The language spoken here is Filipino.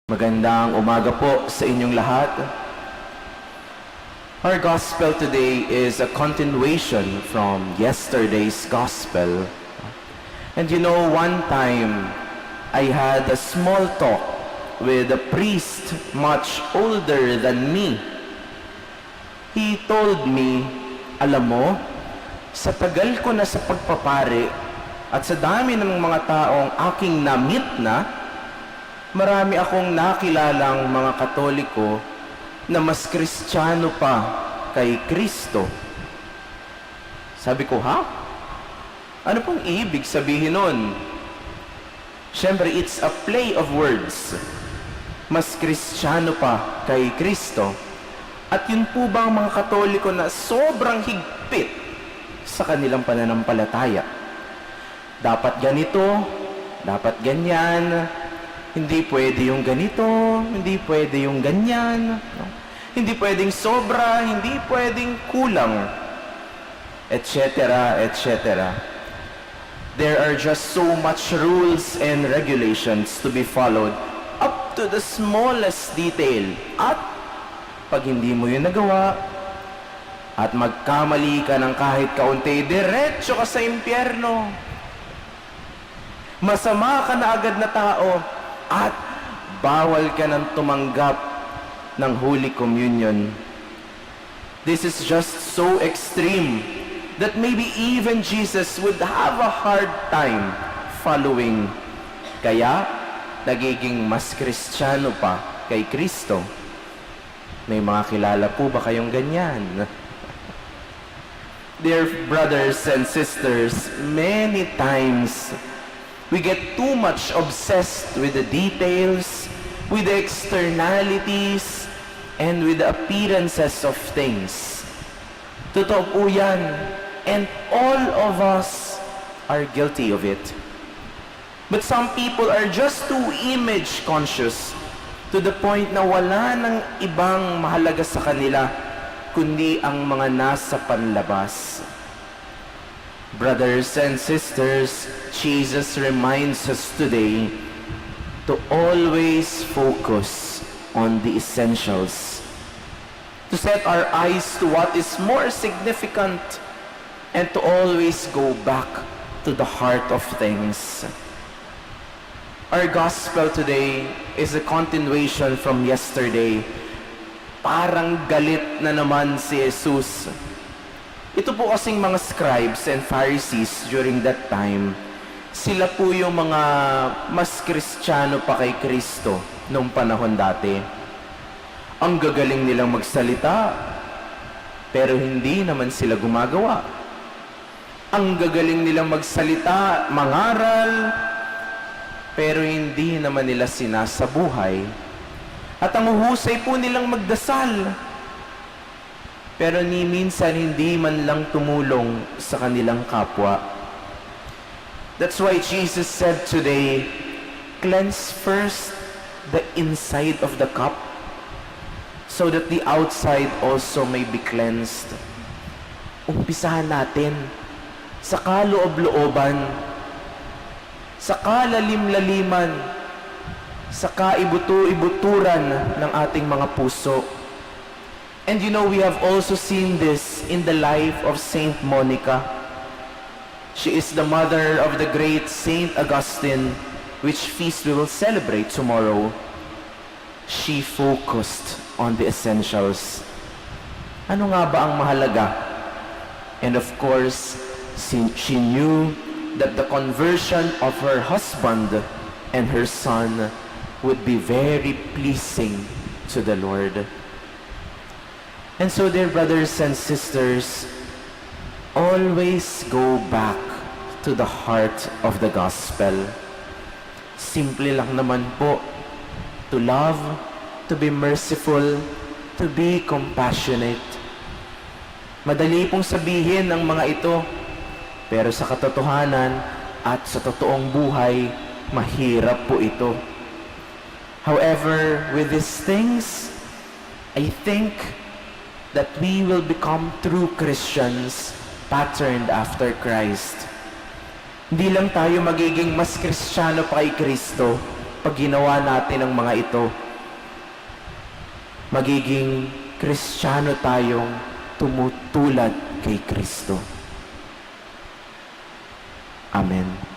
Magandang umaga po sa inyong lahat. Our gospel today is a continuation from yesterday's gospel. And you know, one time I had a small talk with a priest much older than me. He told me, alam mo, sa tagal ko na sa pagpapari at sa dami ng mga taong aking na-meet na, marami akong nakilalang mga Katoliko na mas Kristiyano pa kay Kristo. Sabi ko, ha? Ano pong ibig sabihin nun? Siyempre, it's a play of words. Mas Kristiyano pa kay Kristo. At yun po bang mga Katoliko na sobrang higpit sa kanilang pananampalataya? Dapat ganito, dapat ganyan, hindi pwede yung ganito, hindi pwede yung ganyan, no? Hindi pwedeng sobra, hindi pwedeng kulang, etc., etc. There are just so much rules and regulations to be followed up to the smallest detail. At pag hindi mo yun nagawa, at magkamali ka ng kahit kaunti, diretso ka sa impyerno. Masama ka na agad na tao, at bawal ka nang tumanggap ng Holy Communion. This is just so extreme that maybe even Jesus would have a hard time following. Kaya, nagiging mas Kristiyano pa kay Kristo. May mga kilala po ba kayong ganyan? Dear brothers and sisters, many times we get too much obsessed with the details, with the externalities, and with the appearances of things. Totoo po yan. And all of us are guilty of it. But some people are just too image conscious to the point na wala nang ibang mahalaga sa kanila kundi ang mga nasa panlabas. Brothers and sisters, Jesus reminds us today to always focus on the essentials, to set our eyes to what is more significant, and to always go back to the heart of things. Our gospel today is a continuation from yesterday. Parang galit na naman si Jesus. Ito po kasing mga scribes and Pharisees during that time, sila po yung mga mas Kristiyano pa kay Kristo nung panahon dati. Ang gagaling nilang magsalita, pero hindi naman sila gumagawa. Ang gagaling nilang magsalita, mangaral, pero hindi naman nila sinasabuhay. At ang uhusay po nilang magdasal, pero ni minsan hindi man lang tumulong sa kanilang kapwa. That's why Jesus said today, cleanse first the inside of the cup, so that the outside also may be cleansed. Umpisahan natin sa kaloob-looban, sa kalalim-laliman, sa kaibutu-ibuturan ng ating mga puso. And you know, we have also seen this in the life of Saint Monica. She is the mother of the great Saint Augustine, which feast we will celebrate tomorrow. She focused on the essentials. Ano nga ba ang mahalaga? And of course, she knew that the conversion of her husband and her son would be very pleasing to the Lord. And so, dear brothers and sisters, always go back to the heart of the gospel. Simple lang naman po, to love, to be merciful, to be compassionate. Madali pong sabihin ang mga ito, pero sa katotohanan at sa totoong buhay, mahirap po ito. However, with these things, I think that we will become true Christians patterned after Christ. Hindi lang tayo magiging mas Kristiyano pa kay Kristo, pag ginawa natin ang mga ito, magiging Kristiyano tayong tumutulad kay Kristo. Amen.